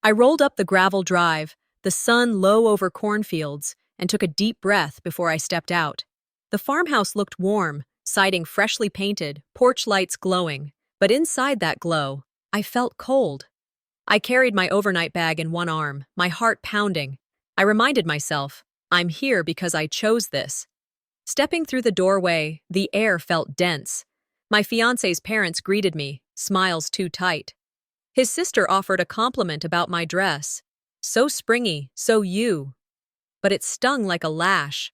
I rolled up the gravel drive, the sun low over cornfields, and took a deep breath before I stepped out. The farmhouse looked warm, siding freshly painted, porch lights glowing, but inside that glow, I felt cold. I carried my overnight bag in one arm, my heart pounding. I reminded myself, I'm here because I chose this. Stepping through the doorway, the air felt dense. My fiancé's parents greeted me, smiles too tight. His sister offered a compliment about my dress. So springy, so you. But it stung like a lash.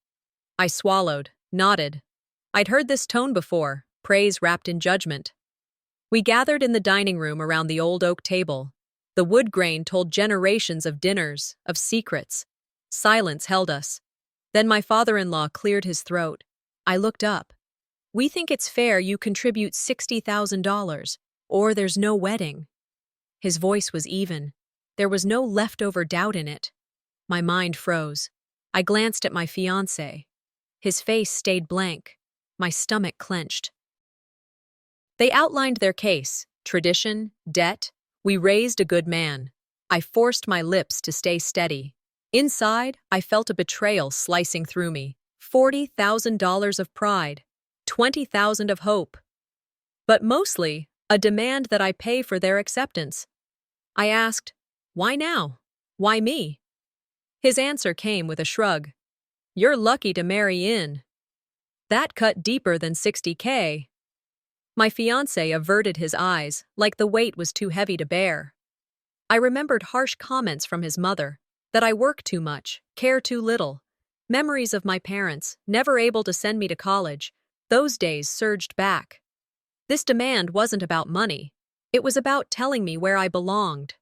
I swallowed, nodded. I'd heard this tone before, praise wrapped in judgment. We gathered in the dining room around the old oak table. The wood grain told generations of dinners, of secrets. Silence held us. Then my father-in-law cleared his throat. I looked up. We think it's fair you contribute $60,000, or there's no wedding. His voice was even. There was no leftover doubt in it. My mind froze. I glanced at my fiancé. His face stayed blank. My stomach clenched. They outlined their case, tradition, debt. We raised a good man. I forced my lips to stay steady. Inside, I felt a betrayal slicing through me. $40,000 of pride. $20,000 of hope. But mostly, a demand that I pay for their acceptance. I asked, why now? Why me? His answer came with a shrug. You're lucky to marry in. That cut deeper than $60K. My fiancé averted his eyes, like the weight was too heavy to bear. I remembered harsh comments from his mother, that I work too much, care too little. Memories of my parents, never able to send me to college. Those days surged back. This demand wasn't about money. It was about telling me where I belonged.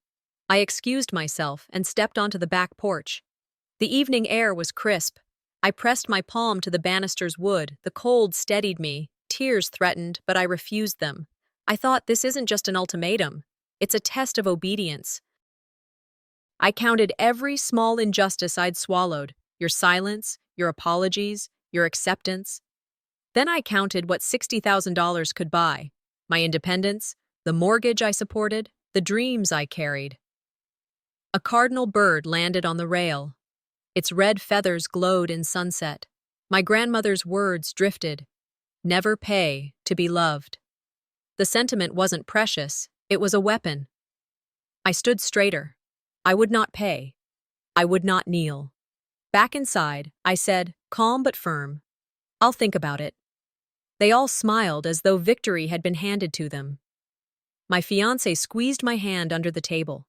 I excused myself and stepped onto the back porch. The evening air was crisp. I pressed my palm to the banister's wood. The cold steadied me. Tears threatened, but I refused them. I thought, this isn't just an ultimatum. It's a test of obedience. I counted every small injustice I'd swallowed. Your silence, your apologies, your acceptance. Then I counted what $60,000 could buy. My independence, the mortgage I supported, the dreams I carried. A cardinal bird landed on the rail. Its red feathers glowed in sunset. My grandmother's words drifted. Never pay to be loved. The sentiment wasn't precious, it was a weapon. I stood straighter. I would not pay. I would not kneel. Back inside, I said, calm but firm, I'll think about it. They all smiled as though victory had been handed to them. My fiancé squeezed my hand under the table.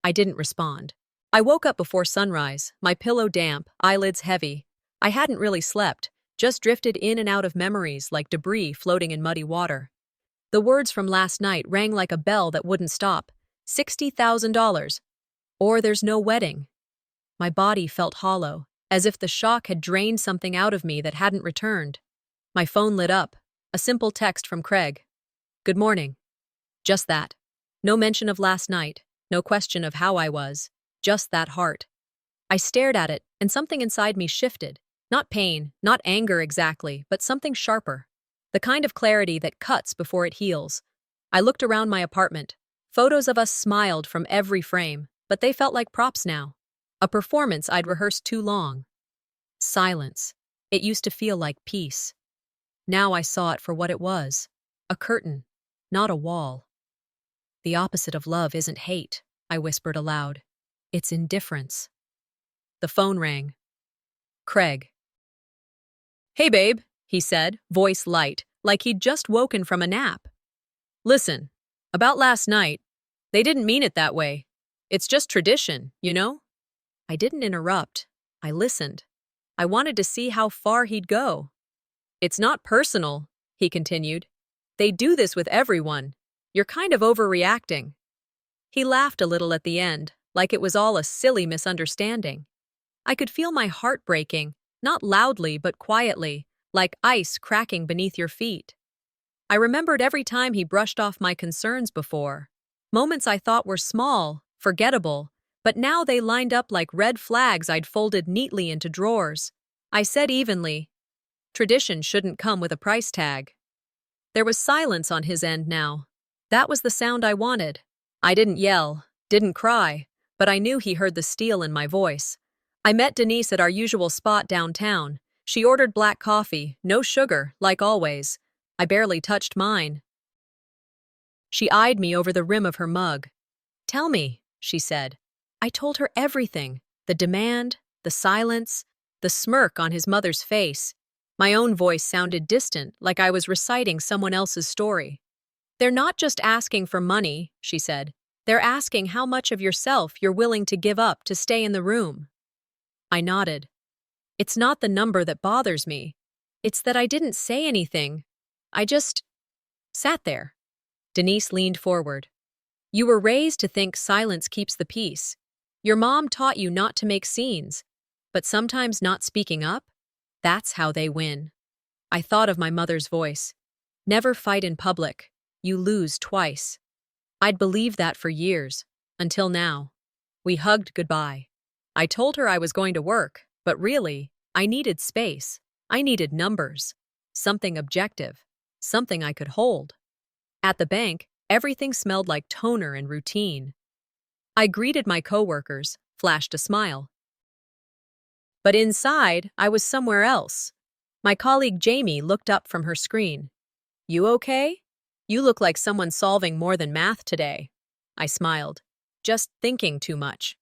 I didn't respond. I woke up before sunrise, my pillow damp, eyelids heavy. I hadn't really slept, just drifted in and out of memories like debris floating in muddy water. The words from last night rang like a bell that wouldn't stop. $60,000. Or there's no wedding. My body felt hollow, as if the shock had drained something out of me that hadn't returned. My phone lit up. A simple text from Craig. Good morning. Just that. No mention of last night, no question of how I was. Just that heart. I stared at it, and something inside me shifted. Not pain, not anger exactly, but something sharper. The kind of clarity that cuts before it heals. I looked around my apartment. Photos of us smiled from every frame, but they felt like props now. A performance I'd rehearsed too long. Silence. It used to feel like peace. Now I saw it for what it was. A curtain, not a wall. The opposite of love isn't hate, I whispered aloud. It's indifference. The phone rang. Craig. Hey, babe, he said, voice light, like he'd just woken from a nap. Listen, about last night, they didn't mean it that way. It's just tradition, you know? I didn't interrupt. I listened. I wanted to see how far he'd go. It's not personal, he continued. They do this with everyone. You're kind of overreacting. He laughed a little at the end, like it was all a silly misunderstanding. I could feel my heart breaking, not loudly but quietly, like ice cracking beneath your feet. I remembered every time he brushed off my concerns before. Moments I thought were small, forgettable, but now they lined up like red flags I'd folded neatly into drawers. I said evenly, tradition shouldn't come with a price tag. There was silence on his end now. That was the sound I wanted. I didn't yell, didn't cry. but I knew he heard the steel in my voice. I met Denise at our usual spot downtown. She ordered black coffee, no sugar, like always. I barely touched mine. She eyed me over the rim of her mug. "Tell me," she said. I told her everything, the demand, the silence, the smirk on his mother's face. My own voice sounded distant, like I was reciting someone else's story. "They're not just asking for money," she said. "They're asking how much of yourself you're willing to give up to stay in the room." I nodded. "It's not the number that bothers me. It's that I didn't say anything. I just sat there." Denise leaned forward. "You were raised to think silence keeps the peace. Your mom taught you not to make scenes, but sometimes not speaking up, that's how they win." I thought of my mother's voice. "Never fight in public. You lose twice." I'd believed that for years, until now. We hugged goodbye. I told her I was going to work, but really, I needed space. I needed numbers. Something objective. Something I could hold. At the bank, everything smelled like toner and routine. I greeted my coworkers, flashed a smile. But inside, I was somewhere else. My colleague Jamie looked up from her screen. "You okay? You look like someone solving more than math today." I smiled. "Just thinking too much."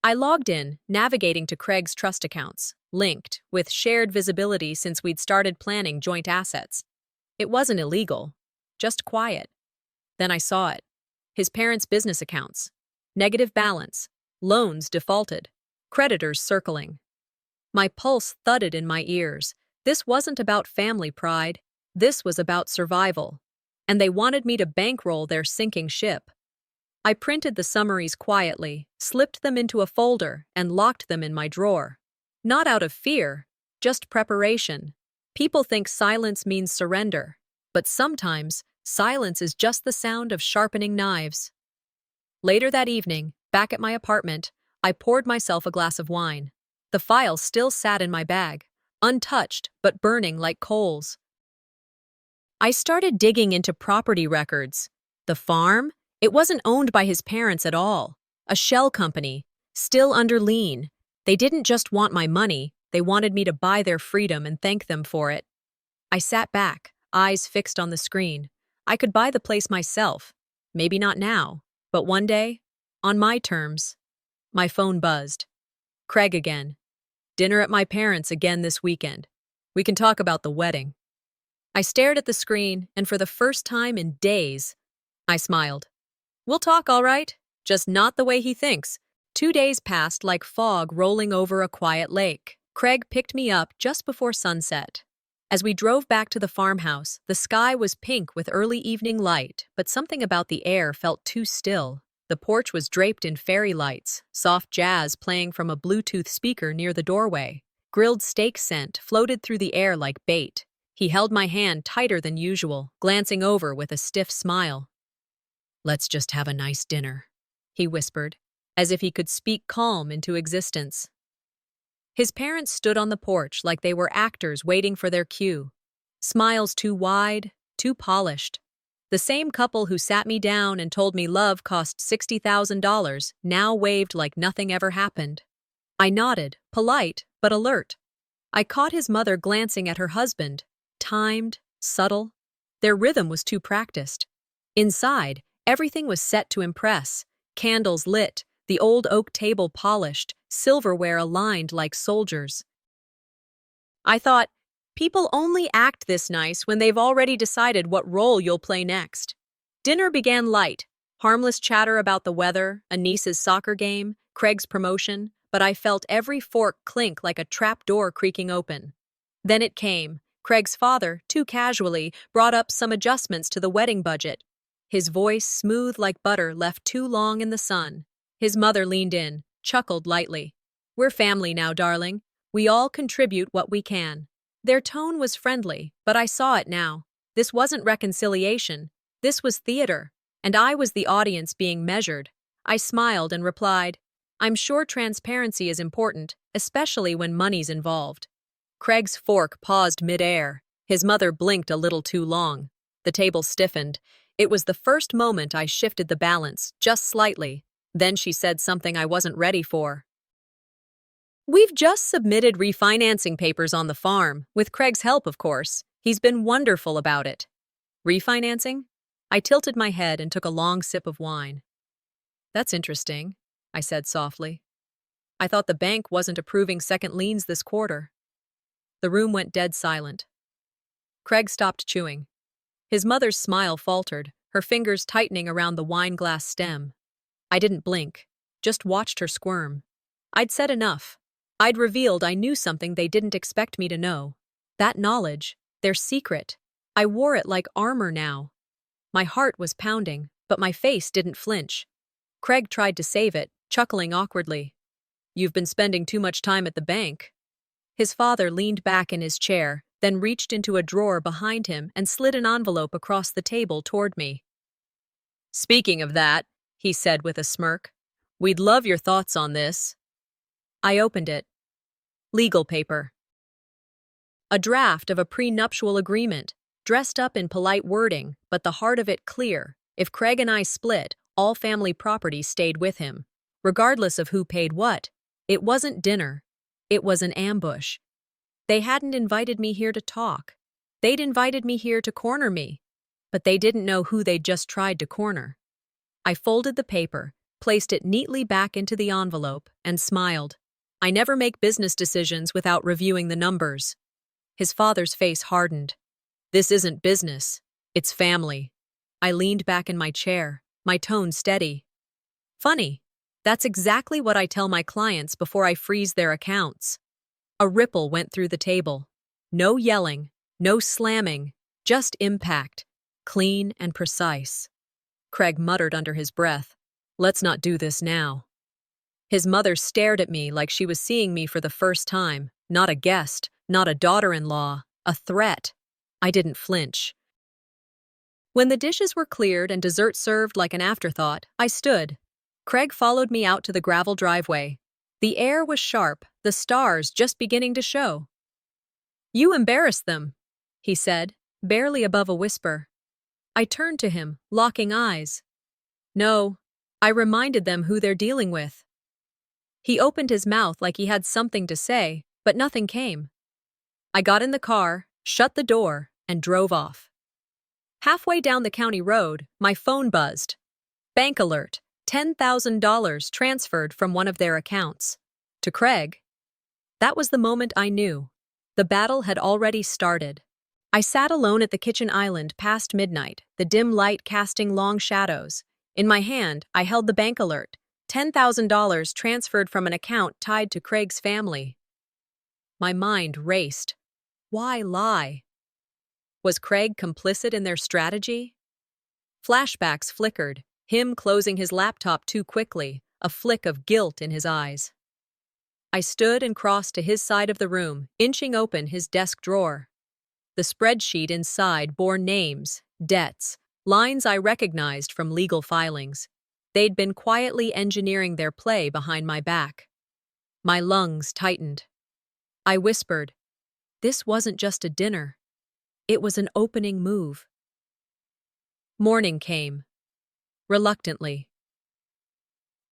I logged in, navigating to Craig's trust accounts, linked, with shared visibility since we'd started planning joint assets. It wasn't illegal, just quiet. Then I saw it. His parents' business accounts. Negative balance. Loans defaulted. Creditors circling. My pulse thudded in my ears. This wasn't about family pride. This was about survival. And they wanted me to bankroll their sinking ship. I printed the summaries quietly, slipped them into a folder, and locked them in my drawer. Not out of fear, just preparation. People think silence means surrender, but sometimes silence is just the sound of sharpening knives. Later that evening, back at my apartment, I poured myself a glass of wine. The file still sat in my bag, untouched but burning like coals. I started digging into property records. The farm? It wasn't owned by his parents at all. A shell company, still under lien. They didn't just want my money, they wanted me to buy their freedom and thank them for it. I sat back, eyes fixed on the screen. I could buy the place myself. Maybe not now, but one day, on my terms. My phone buzzed. Craig again. "Dinner at my parents' again this weekend. We can talk about the wedding." I stared at the screen, and for the first time in days, I smiled. "We'll talk, all right, just not the way he thinks." 2 days passed like fog rolling over a quiet lake. Craig picked me up just before sunset. As we drove back to the farmhouse, the sky was pink with early evening light, but something about the air felt too still. The porch was draped in fairy lights, soft jazz playing from a Bluetooth speaker near the doorway. Grilled steak scent floated through the air like bait. He held my hand tighter than usual, glancing over with a stiff smile. "Let's just have a nice dinner," he whispered, as if he could speak calm into existence. His parents stood on the porch like they were actors waiting for their cue. Smiles too wide, too polished. The same couple who sat me down and told me love cost $60,000 now waved like nothing ever happened. I nodded, polite but alert. I caught his mother glancing at her husband, timed, subtle. Their rhythm was too practiced. Inside, everything was set to impress. Candles lit, the old oak table polished, silverware aligned like soldiers. I thought, people only act this nice when they've already decided what role you'll play next. Dinner began light, harmless chatter about the weather, a niece's soccer game, Craig's promotion, but I felt every fork clink like a trap door creaking open. Then it came. Craig's father, too casually, brought up some adjustments to the wedding budget. His voice, smooth like butter, left too long in the sun. His mother leaned in, chuckled lightly. "We're family now, darling. We all contribute what we can." Their tone was friendly, but I saw it now. This wasn't reconciliation. This was theater, and I was the audience being measured. I smiled and replied, "I'm sure transparency is important, especially when money's involved." Craig's fork paused mid-air. His mother blinked a little too long. The table stiffened. It was the first moment I shifted the balance, just slightly. Then she said something I wasn't ready for. "We've just submitted refinancing papers on the farm, with Craig's help, of course. He's been wonderful about it." "Refinancing?" I tilted my head and took a long sip of wine. "That's interesting," I said softly. "I thought the bank wasn't approving second liens this quarter." The room went dead silent. Craig stopped chewing. His mother's smile faltered, her fingers tightening around the wine glass stem. I didn't blink, just watched her squirm. I'd said enough. I'd revealed I knew something they didn't expect me to know. That knowledge, their secret, I wore it like armor now. My heart was pounding, but my face didn't flinch. Craig tried to save it, chuckling awkwardly. "You've been spending too much time at the bank." His father leaned back in his chair, then reached into a drawer behind him and slid an envelope across the table toward me. "Speaking of that," he said with a smirk, "we'd love your thoughts on this." I opened it. Legal paper. A draft of a prenuptial agreement, dressed up in polite wording, but the heart of it clear. If Craig and I split, all family property stayed with him, regardless of who paid what. It wasn't dinner. It was an ambush. They hadn't invited me here to talk. They'd invited me here to corner me, but they didn't know who they'd just tried to corner. I folded the paper, placed it neatly back into the envelope, and smiled. I never make business decisions without reviewing the numbers. His father's face hardened. "This isn't business. It's family." I leaned back in my chair, my tone steady. "Funny. That's exactly what I tell my clients before I freeze their accounts." A ripple went through the table. No yelling, no slamming, just impact, clean and precise. Craig muttered under his breath, "Let's not do this now." His mother stared at me like she was seeing me for the first time, not a guest, not a daughter-in-law, a threat. I didn't flinch. When the dishes were cleared and dessert served like an afterthought, I stood. Craig followed me out to the gravel driveway. The air was sharp, the stars just beginning to show. "You embarrassed them," he said, barely above a whisper. I turned to him, locking eyes. "No, I reminded them who they're dealing with." He opened his mouth like he had something to say, but nothing came. I got in the car, shut the door, and drove off. Halfway down the county road, my phone buzzed. Bank alert, $10,000 transferred from one of their accounts. To Craig. That was the moment I knew. The battle had already started. I sat alone at the kitchen island past midnight, the dim light casting long shadows. In my hand, I held the bank alert, $10,000 transferred from an account tied to Craig's family. My mind raced. Why lie? Was Craig complicit in their strategy? Flashbacks flickered, him closing his laptop too quickly, a flick of guilt in his eyes. I stood and crossed to his side of the room, inching open his desk drawer. The spreadsheet inside bore names, debts, lines I recognized from legal filings. They'd been quietly engineering their play behind my back. My lungs tightened. I whispered, "This wasn't just a dinner. It was an opening move." Morning came. Reluctantly.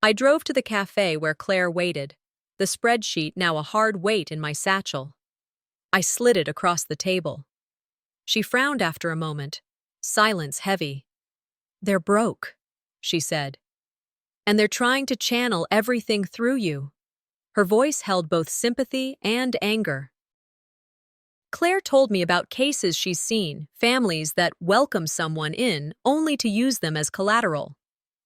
I drove to the cafe where Claire waited, the spreadsheet now a hard weight in my satchel. I slid it across the table. She frowned after a moment, silence heavy. "They're broke," she said. "And they're trying to channel everything through you." Her voice held both sympathy and anger. Claire told me about cases she's seen, families that welcome someone in only to use them as collateral.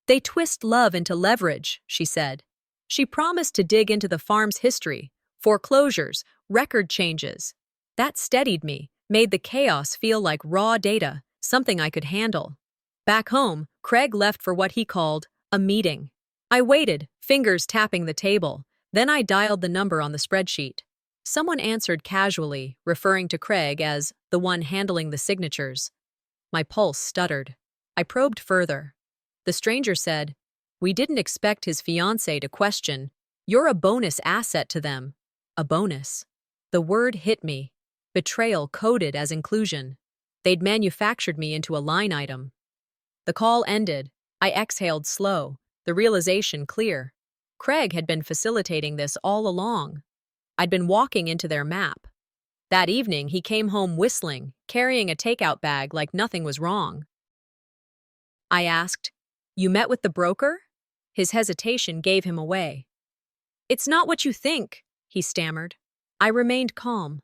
They twist love into leverage, she said. She promised to dig into the farm's history, foreclosures, record changes. That steadied me, made the chaos feel like raw data, something I could handle. Back home, Craig left for what he called a meeting. I waited, fingers tapping the table. Then I dialed the number on the spreadsheet. Someone answered casually, referring to Craig as the one handling the signatures. My pulse stuttered. I probed further. The stranger said, "We didn't expect his fiancée to question. You're a bonus asset to them." A bonus. The word hit me. Betrayal coded as inclusion. They'd manufactured me into a line item. The call ended. I exhaled slow, the realization clear. Craig had been facilitating this all along. I'd been walking into their map. That evening, he came home whistling, carrying a takeout bag like nothing was wrong. I asked, "You met with the broker?" His hesitation gave him away. "It's not what you think," he stammered. I remained calm.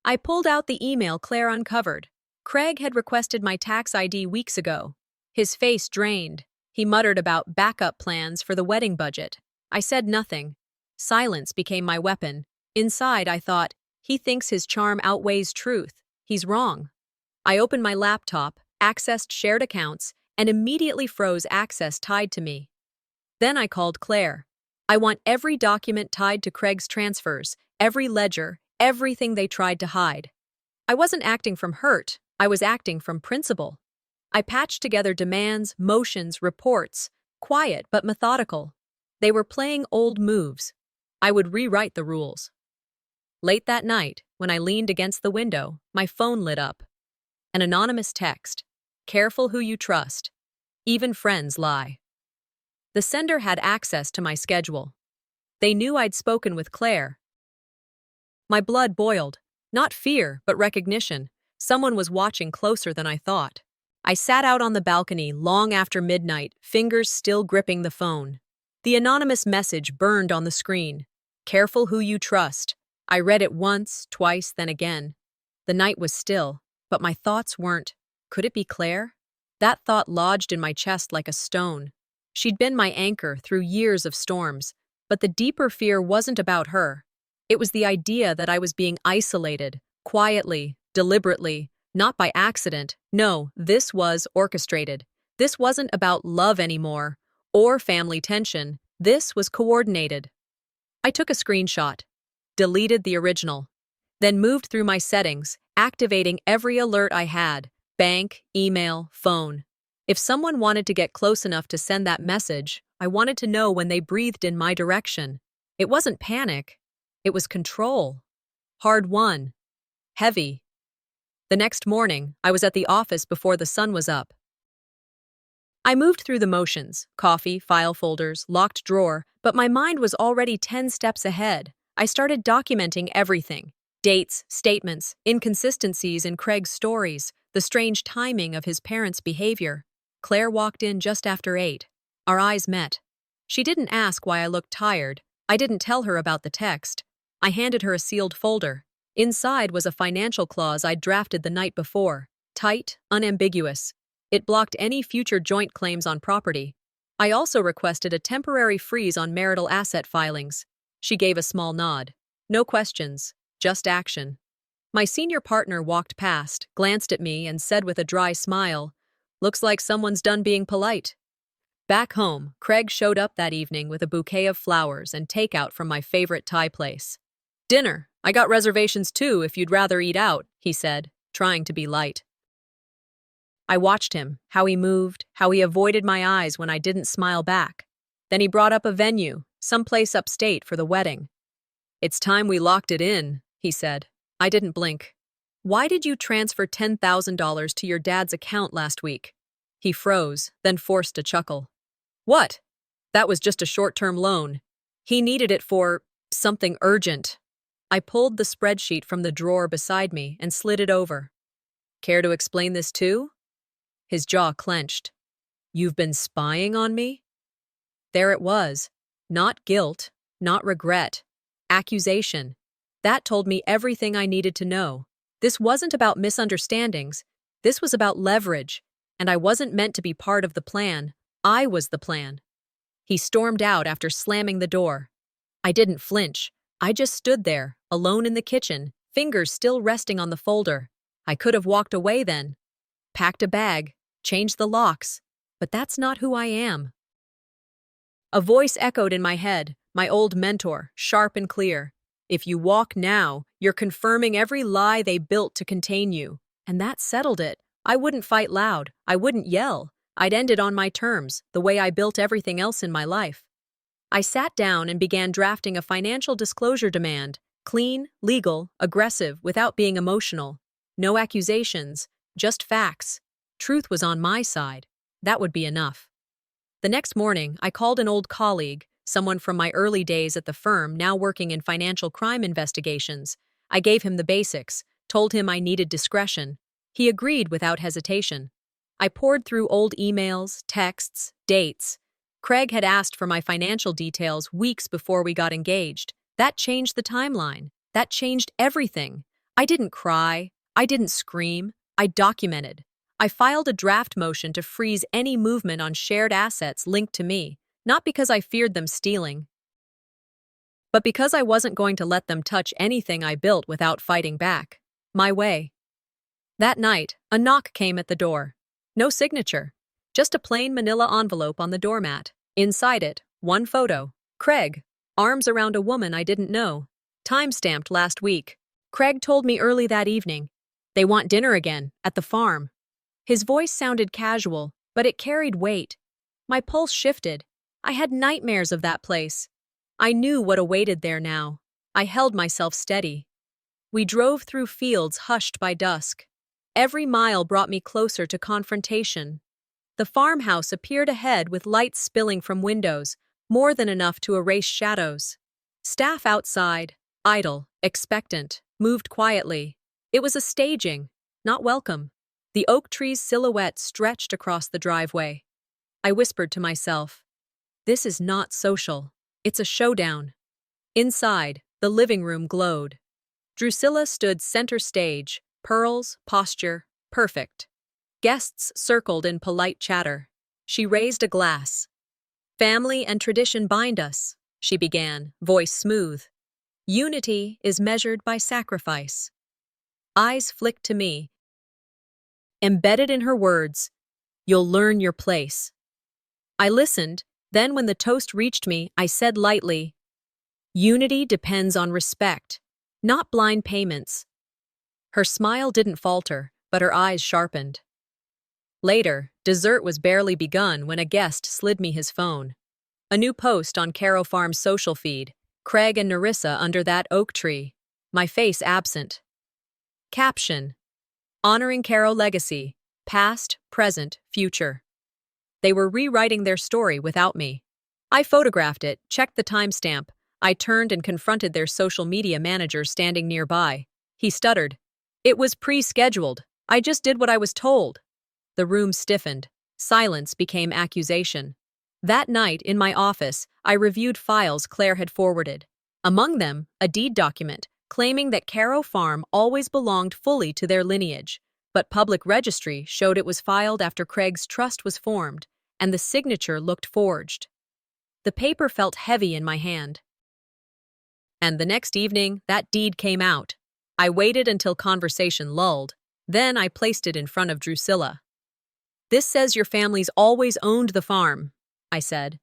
I pulled out the email Claire uncovered. Craig had requested my tax ID weeks ago. His face drained. He muttered about backup plans for the wedding budget. I said nothing. Silence became my weapon. Inside, I thought, he thinks his charm outweighs truth. He's wrong. I opened my laptop, accessed shared accounts, and immediately froze access tied to me. Then I called Claire. I want every document tied to Craig's transfers, every ledger, everything they tried to hide. I wasn't acting from hurt. I was acting from principle. I patched together demands, motions, reports, quiet but methodical. They were playing old moves. I would rewrite the rules. Late that night, when I leaned against the window, my phone lit up. An anonymous text. "Careful who you trust. Even friends lie." The sender had access to my schedule. They knew I'd spoken with Claire. My blood boiled. Not fear, but recognition. Someone was watching closer than I thought. I sat out on the balcony long after midnight, fingers still gripping the phone. The anonymous message burned on the screen. "Careful who you trust." I read it once, twice, then again. The night was still, but my thoughts weren't. Could it be Claire? That thought lodged in my chest like a stone. She'd been my anchor through years of storms, but the deeper fear wasn't about her. It was the idea that I was being isolated, quietly, deliberately, not by accident. No, this was orchestrated. This wasn't about love anymore, or family tension. This was coordinated. I took a screenshot, deleted the original, then moved through my settings, activating every alert I had: bank, email, phone. If someone wanted to get close enough to send that message, I wanted to know when they breathed in my direction. It wasn't panic. It was control. Hard won. Heavy. The next morning, I was at the office before the sun was up. I moved through the motions: coffee, file folders, locked drawer, but my mind was already 10 steps ahead. I started documenting everything: dates, statements, inconsistencies in Craig's stories, the strange timing of his parents' behavior. Claire walked in just after 8. Our eyes met. She didn't ask why I looked tired. I didn't tell her about the text. I handed her a sealed folder. Inside was a financial clause I'd drafted the night before. Tight, unambiguous. It blocked any future joint claims on property. I also requested a temporary freeze on marital asset filings. She gave a small nod. No questions, just action. My senior partner walked past, glanced at me, and said with a dry smile, "Looks like someone's done being polite." Back home, Craig showed up that evening with a bouquet of flowers and takeout from my favorite Thai place. "Dinner. I got reservations too if you'd rather eat out," he said, trying to be light. I watched him, how he moved, how he avoided my eyes when I didn't smile back. Then he brought up a venue, someplace upstate for the wedding. "It's time we locked it in," he said. I didn't blink. "Why did you transfer $10,000 to your dad's account last week?" He froze, then forced a chuckle. "What? That was just a short-term loan. He needed it for something urgent." I pulled the spreadsheet from the drawer beside me and slid it over. "Care to explain this too?" His jaw clenched. "You've been spying on me?" There it was. Not guilt, not regret. Accusation. That told me everything I needed to know. This wasn't about misunderstandings. This was about leverage. And I wasn't meant to be part of the plan. I was the plan. He stormed out after slamming the door. I didn't flinch. I just stood there, alone in the kitchen, fingers still resting on the folder. I could have walked away then. Packed a bag, changed the locks. But that's not who I am. A voice echoed in my head, my old mentor, sharp and clear. "If you walk now, you're confirming every lie they built to contain you." And that settled it. I wouldn't fight loud. I wouldn't yell. I'd end it on my terms, the way I built everything else in my life. I sat down and began drafting a financial disclosure demand. Clean, legal, aggressive, without being emotional. No accusations, just facts. Truth was on my side. That would be enough. The next morning, I called an old colleague, someone from my early days at the firm, now working in financial crime investigations. I gave him the basics, told him I needed discretion. He agreed without hesitation. I poured through old emails, texts, dates. Craig had asked for my financial details weeks before we got engaged. That changed the timeline. That changed everything. I didn't cry. I didn't scream. I documented. I filed a draft motion to freeze any movement on shared assets linked to me, not because I feared them stealing, but because I wasn't going to let them touch anything I built without fighting back. My way. That night, a knock came at the door. No signature. Just a plain manila envelope on the doormat. Inside it, one photo. Craig, arms around a woman I didn't know. Time-stamped last week. Craig told me early that evening. They want dinner again, at the farm. His voice sounded casual, but it carried weight. My pulse shifted. I had nightmares of that place. I knew what awaited there now. I held myself steady. We drove through fields hushed by dusk. Every mile brought me closer to confrontation. The farmhouse appeared ahead with lights spilling from windows, more than enough to erase shadows. Staff outside, idle, expectant, moved quietly. It was a staging, not welcome. The oak tree's silhouette stretched across the driveway. I whispered to myself, "This is not social. It's a showdown." Inside, the living room glowed. Drusilla stood center stage, pearls, posture, perfect. Guests circled in polite chatter. She raised a glass. "Family and tradition bind us," she began, voice smooth. "Unity is measured by sacrifice." Eyes flicked to me. Embedded in her words, "You'll learn your place." I listened, then when the toast reached me, I said lightly, "Unity depends on respect, not blind payments." Her smile didn't falter, but her eyes sharpened. Later, dessert was barely begun when a guest slid me his phone. A new post on Caro Farm's social feed, Craig and Nerissa under that oak tree, my face absent. Caption: Honoring Caro legacy, past, present, future. They were rewriting their story without me. I photographed it, checked the timestamp. I turned and confronted their social media manager standing nearby. He stuttered. "It was pre-scheduled. I just did what I was told." The room stiffened. Silence became accusation. That night, in my office, I reviewed files Claire had forwarded. Among them, a deed document claiming that Caro Farm always belonged fully to their lineage, but public registry showed it was filed after Craig's trust was formed, and the signature looked forged. The paper felt heavy in my hand. And the next evening, that deed came out. I waited until conversation lulled. Then I placed it in front of Drusilla. "This says your family's always owned the farm," I said.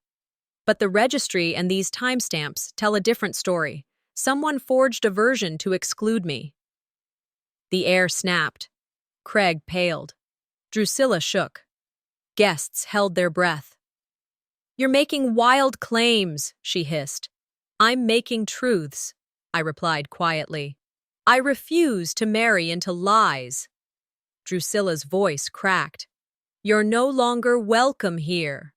"But the registry and these timestamps tell a different story. Someone forged a version to exclude me." The air snapped. Craig paled. Drusilla shook. Guests held their breath. "You're making wild claims," she hissed. "I'm making truths," I replied quietly. "I refuse to marry into lies." Drusilla's voice cracked. "You're no longer welcome here."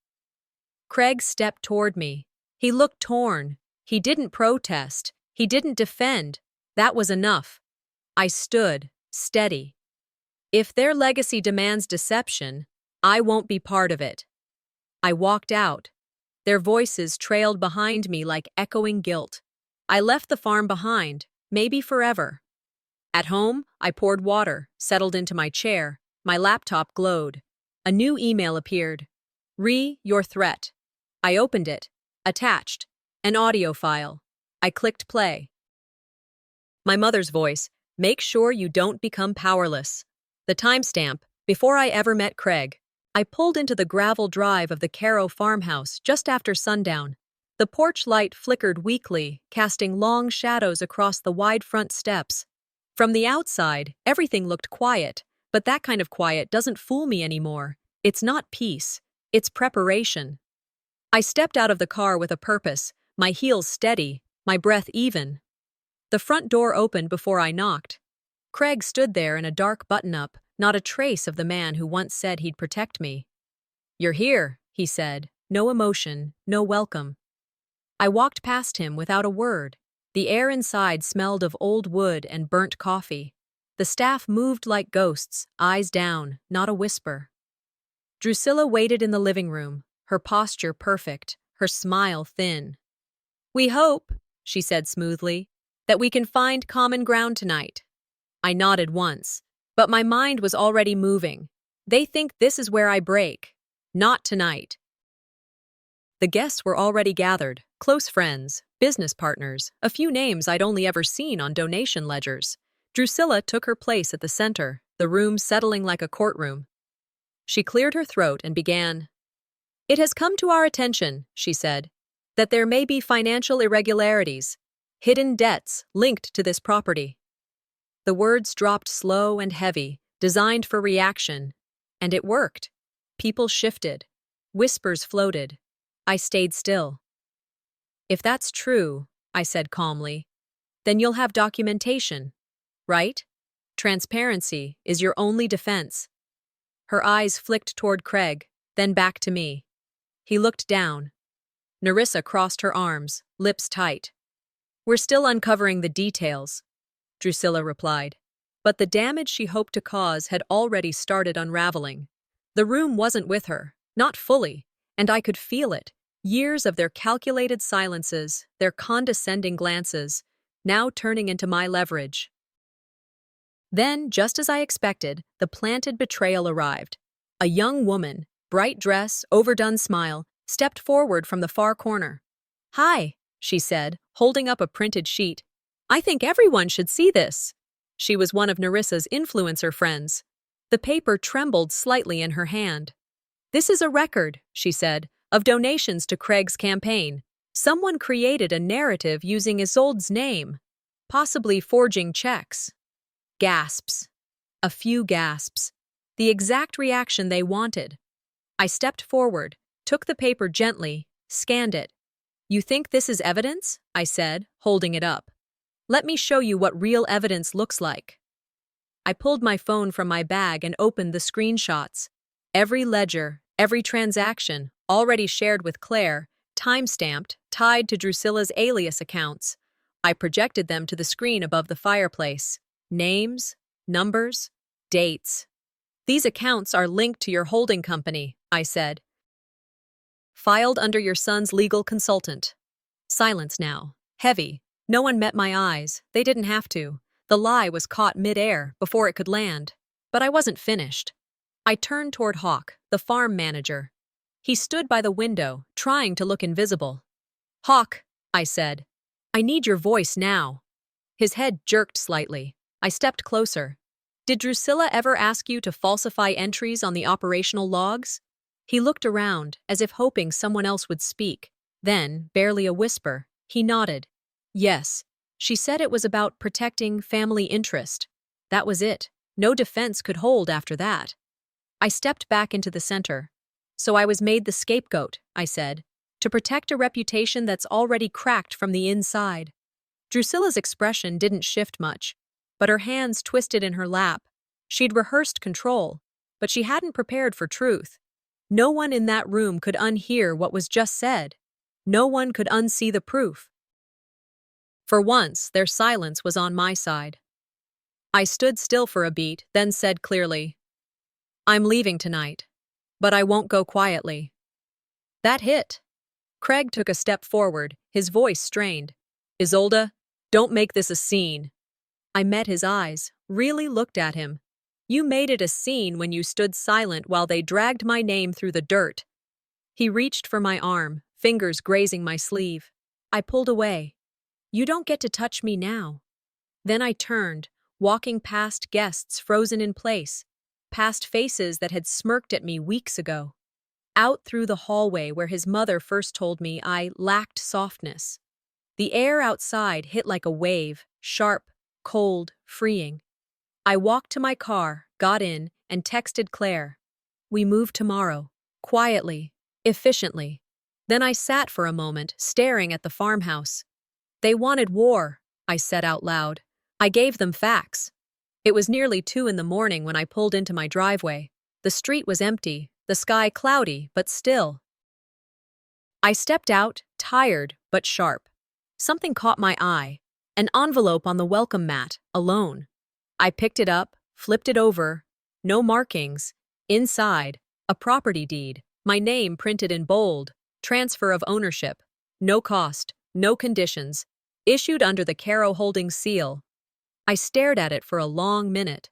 Craig stepped toward me. He looked torn. He didn't protest. He didn't defend. That was enough. I stood, steady. If their legacy demands deception, I won't be part of it. I walked out. Their voices trailed behind me like echoing guilt. I left the farm behind, maybe forever. At home, I poured water, settled into my chair. My laptop glowed. A new email appeared. Your threat." I opened it. Attached. An audio file. I clicked play. My mother's voice, "Make sure you don't become powerless." The timestamp, before I ever met Craig. I pulled into the gravel drive of the Caro farmhouse just after sundown. The porch light flickered weakly, casting long shadows across the wide front steps. From the outside, everything looked quiet, but that kind of quiet doesn't fool me anymore. It's not peace. It's preparation. I stepped out of the car with a purpose, my heels steady, my breath even. The front door opened before I knocked. Craig stood there in a dark button-up, not a trace of the man who once said he'd protect me. "You're here," he said, no emotion, no welcome. I walked past him without a word. The air inside smelled of old wood and burnt coffee. The staff moved like ghosts, eyes down, not a whisper. Drusilla waited in the living room, her posture perfect, her smile thin. "We hope," she said smoothly, "that we can find common ground tonight." I nodded once, but my mind was already moving. They think this is where I break. Not tonight. The guests were already gathered, close friends, business partners, a few names I'd only ever seen on donation ledgers. Drusilla took her place at the center, the room settling like a courtroom. She cleared her throat and began. "It has come to our attention," she said, "that there may be financial irregularities, hidden debts linked to this property." The words dropped slow and heavy, designed for reaction, and it worked. People shifted. Whispers floated. I stayed still. "If that's true," I said calmly, "then you'll have documentation, right? Transparency is your only defense." Her eyes flicked toward Craig, then back to me. He looked down. Nerissa crossed her arms, lips tight. "We're still uncovering the details," Drusilla replied. But the damage she hoped to cause had already started unraveling. The room wasn't with her, not fully, and I could feel it. Years of their calculated silences, their condescending glances, now turning into my leverage. Then, just as I expected, the planted betrayal arrived. A young woman, bright dress, overdone smile, stepped forward from the far corner. "Hi," she said, holding up a printed sheet. "I think everyone should see this." She was one of Nerissa's influencer friends. The paper trembled slightly in her hand. "This is a record," she said, "of donations to Craig's campaign. Someone created a narrative using Isolde's name, possibly forging checks." Gasps. A few gasps. The exact reaction they wanted. I stepped forward, took the paper gently, scanned it. "You think this is evidence?" I said, holding it up. "Let me show you what real evidence looks like." I pulled my phone from my bag and opened the screenshots. Every ledger, every transaction, already shared with Claire, time-stamped, tied to Drusilla's alias accounts. I projected them to the screen above the fireplace. Names, numbers, dates. "These accounts are linked to your holding company," I said. "Filed under your son's legal consultant." Silence now. Heavy. No one met my eyes. They didn't have to. The lie was caught mid-air before it could land. But I wasn't finished. I turned toward Hawk, the farm manager. He stood by the window, trying to look invisible. "Hawk," I said, "I need your voice now." His head jerked slightly. I stepped closer. "Did Drusilla ever ask you to falsify entries on the operational logs?" He looked around, as if hoping someone else would speak. Then, barely a whisper, he nodded. "Yes. She said it was about protecting family interest. That was it. No defense could hold after that." I stepped back into the center. "So I was made the scapegoat," I said, "to protect a reputation that's already cracked from the inside." Drusilla's expression didn't shift much, but her hands twisted in her lap. She'd rehearsed control, but she hadn't prepared for truth. No one in that room could unhear what was just said. No one could unsee the proof. For once, their silence was on my side. I stood still for a beat, then said clearly, "I'm leaving tonight, but I won't go quietly." That hit. Craig took a step forward, his voice strained. "Isolde, don't make this a scene." I met his eyes, really looked at him. "You made it a scene when you stood silent while they dragged my name through the dirt." He reached for my arm, fingers grazing my sleeve. I pulled away. "You don't get to touch me now." Then I turned, walking past guests frozen in place, past faces that had smirked at me weeks ago, out through the hallway where his mother first told me I lacked softness. The air outside hit like a wave, sharp, cold, freeing. I walked to my car, got in, and texted Claire. We move tomorrow, quietly, efficiently. Then I sat for a moment, staring at the farmhouse. They wanted war, I said out loud. I gave them facts. It was nearly 2 in the morning when I pulled into my driveway. The street was empty, the sky cloudy, but still. I stepped out, tired but sharp. Something caught my eye. An envelope on the welcome mat, alone. I picked it up, flipped it over. No markings. Inside, a property deed. My name printed in bold. Transfer of ownership. No cost, no conditions. Issued under the Caro Holdings seal. I stared at it for a long minute.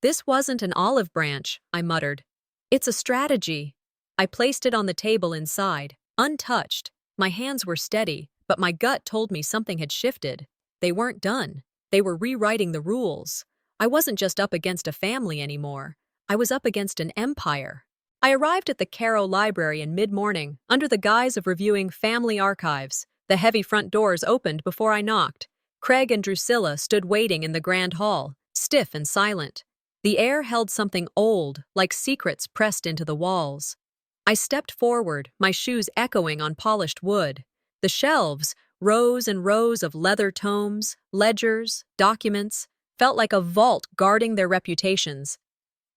This wasn't an olive branch, I muttered. It's a strategy. I placed it on the table inside, untouched. My hands were steady, but my gut told me something had shifted. They weren't done. They were rewriting the rules. I wasn't just up against a family anymore. I was up against an empire. I arrived at the Caro Library in mid-morning, under the guise of reviewing family archives. The heavy front doors opened before I knocked. Craig and Drusilla stood waiting in the grand hall, stiff and silent. The air held something old, like secrets pressed into the walls. I stepped forward, my shoes echoing on polished wood. The shelves, rows and rows of leather tomes, ledgers, documents, felt like a vault guarding their reputations.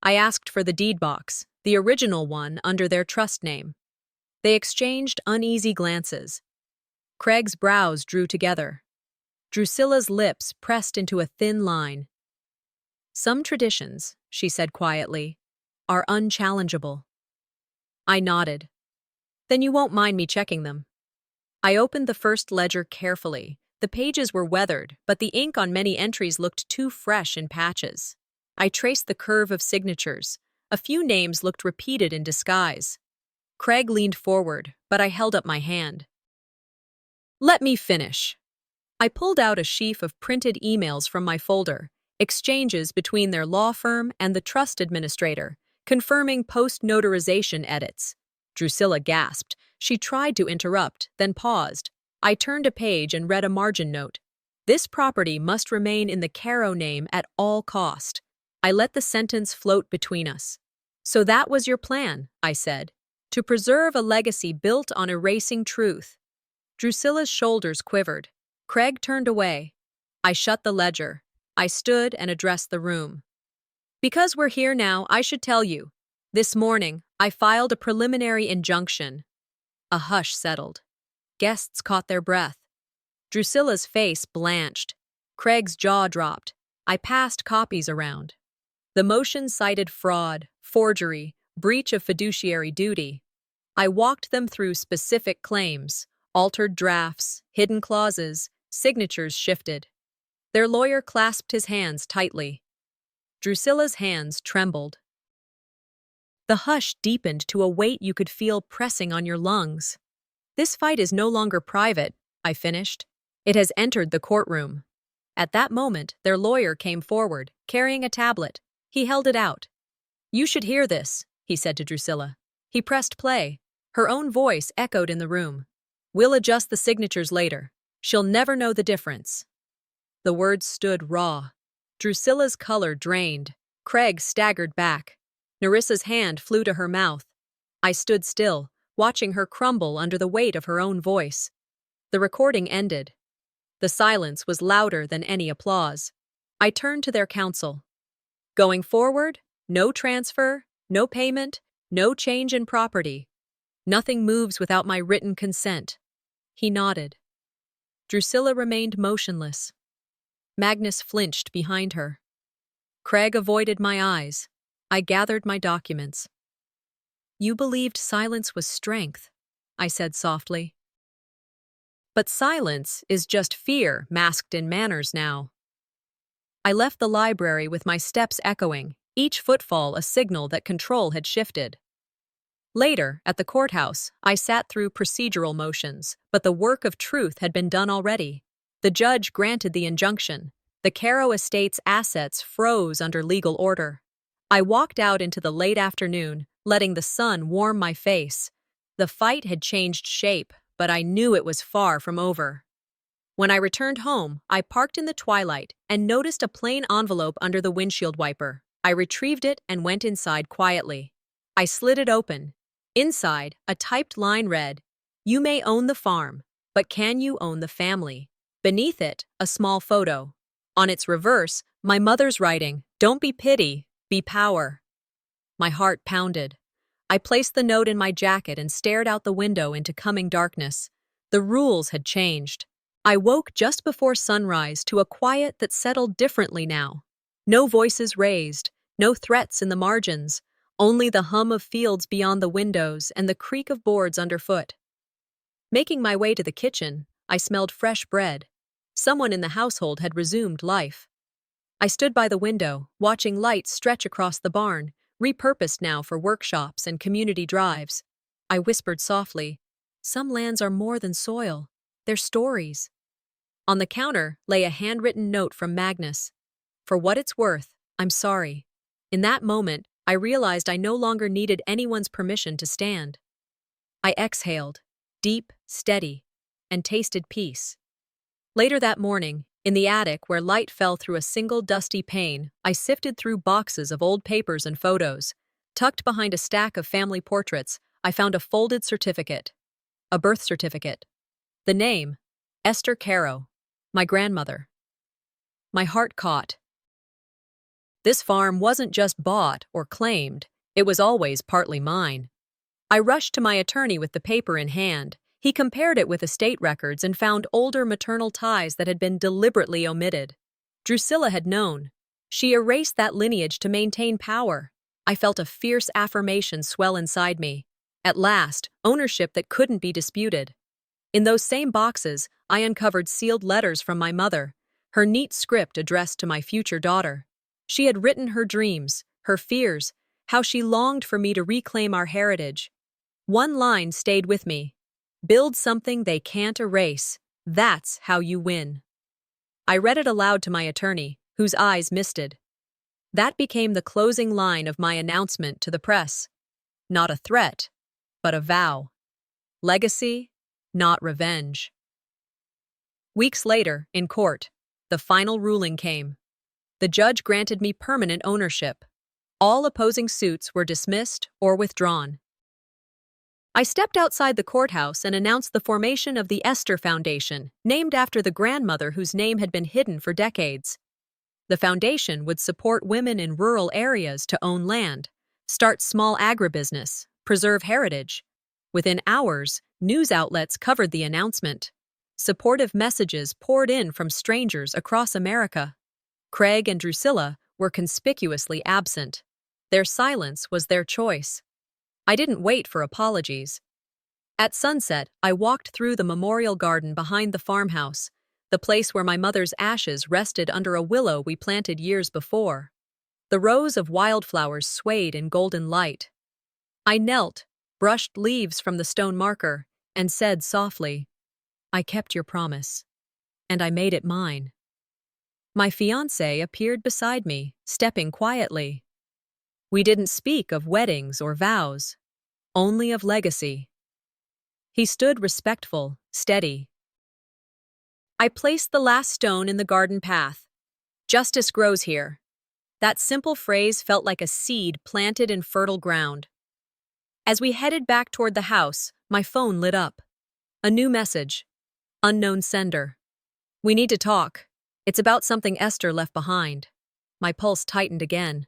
I asked for the deed box, the original one under their trust name. They exchanged uneasy glances. Craig's brows drew together. Drusilla's lips pressed into a thin line. Some traditions, she said quietly, are unchallengeable. I nodded. Then you won't mind me checking them. I opened the first ledger carefully. The pages were weathered, but the ink on many entries looked too fresh in patches. I traced the curve of signatures. A few names looked repeated in disguise. Craig leaned forward, but I held up my hand. Let me finish. I pulled out a sheaf of printed emails from my folder, exchanges between their law firm and the trust administrator, confirming post-notarization edits. Drusilla gasped. She tried to interrupt, then paused. I turned a page and read a margin note. This property must remain in the Caro name at all cost. I let the sentence float between us. So that was your plan, I said, to preserve a legacy built on erasing truth. Drusilla's shoulders quivered. Craig turned away. I shut the ledger. I stood and addressed the room. Because we're here now, I should tell you. This morning, I filed a preliminary injunction. A hush settled. Guests caught their breath. Drusilla's face blanched. Craig's jaw dropped. I passed copies around. The motion cited fraud, forgery, breach of fiduciary duty. I walked them through specific claims, altered drafts, hidden clauses, signatures shifted. Their lawyer clasped his hands tightly. Drusilla's hands trembled. The hush deepened to a weight you could feel pressing on your lungs. This fight is no longer private, I finished. It has entered the courtroom. At that moment, their lawyer came forward, carrying a tablet. He held it out. You should hear this, he said to Drusilla. He pressed play. Her own voice echoed in the room. We'll adjust the signatures later. She'll never know the difference. The words stood raw. Drusilla's color drained. Craig staggered back. Nerissa's hand flew to her mouth. I stood still, watching her crumble under the weight of her own voice. The recording ended. The silence was louder than any applause. I turned to their counsel. Going forward, no transfer, no payment, no change in property. Nothing moves without my written consent. He nodded. Drusilla remained motionless. Magnus flinched behind her. Craig avoided my eyes. I gathered my documents. You believed silence was strength, I said softly. But silence is just fear masked in manners now. I left the library with my steps echoing, each footfall a signal that control had shifted. Later, at the courthouse, I sat through procedural motions, but the work of truth had been done already. The judge granted the injunction. The Caro estate's assets froze under legal order. I walked out into the late afternoon, letting the sun warm my face. The fight had changed shape, but I knew it was far from over. When I returned home, I parked in the twilight and noticed a plain envelope under the windshield wiper. I retrieved it and went inside quietly. I slid it open. Inside, a typed line read, "You may own the farm, but can you own the family?" Beneath it, a small photo. On its reverse, my mother's writing, "Don't be pity, be power." My heart pounded. I placed the note in my jacket and stared out the window into coming darkness. The rules had changed. I woke just before sunrise to a quiet that settled differently now. No voices raised, no threats in the margins, only the hum of fields beyond the windows and the creak of boards underfoot. Making my way to the kitchen, I smelled fresh bread. Someone in the household had resumed life. I stood by the window, watching lights stretch across the barn, repurposed now for workshops and community drives. I whispered softly, "Some lands are more than soil. They're stories." On the counter lay a handwritten note from Magnus. "For what it's worth, I'm sorry." In that moment, I realized I no longer needed anyone's permission to stand. I exhaled, deep, steady, and tasted peace. Later that morning, in the attic where light fell through a single dusty pane, I sifted through boxes of old papers and photos. Tucked behind a stack of family portraits, I found a folded certificate. A birth certificate. The name, Esther Caro, my grandmother. My heart caught. This farm wasn't just bought or claimed, it was always partly mine. I rushed to my attorney with the paper in hand. He compared it with estate records and found older maternal ties that had been deliberately omitted. Drusilla had known. She erased that lineage to maintain power. I felt a fierce affirmation swell inside me. At last, ownership that couldn't be disputed. In those same boxes, I uncovered sealed letters from my mother, her neat script addressed to my future daughter. She had written her dreams, her fears, how she longed for me to reclaim our heritage. One line stayed with me. "Build something they can't erase. That's how you win." I read it aloud to my attorney, whose eyes misted. That became the closing line of my announcement to the press. Not a threat, but a vow. Legacy, not revenge. Weeks later, in court, the final ruling came. The judge granted me permanent ownership. All opposing suits were dismissed or withdrawn. I stepped outside the courthouse and announced the formation of the Esther Foundation, named after the grandmother whose name had been hidden for decades. The foundation would support women in rural areas to own land, start small agribusiness, preserve heritage. Within hours, news outlets covered the announcement. Supportive messages poured in from strangers across America. Craig and Drusilla were conspicuously absent. Their silence was their choice. I didn't wait for apologies. At sunset, I walked through the memorial garden behind the farmhouse, the place where my mother's ashes rested under a willow we planted years before. The rows of wildflowers swayed in golden light. I knelt, brushed leaves from the stone marker, and said softly, "I kept your promise, and I made it mine." My fiancé appeared beside me, stepping quietly. We didn't speak of weddings or vows, only of legacy. He stood respectful, steady. I placed the last stone in the garden path. "Justice grows here." That simple phrase felt like a seed planted in fertile ground. As we headed back toward the house, my phone lit up. A new message. Unknown sender. "We need to talk. It's about something Esther left behind." My pulse tightened again.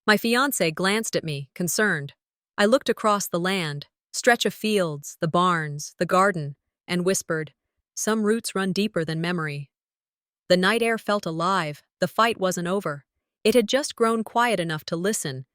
My fiancé glanced at me, concerned. I looked across the land, stretch of fields, the barns, the garden, and whispered, "Some roots run deeper than memory." The night air felt alive. The fight wasn't over. It had just grown quiet enough to listen,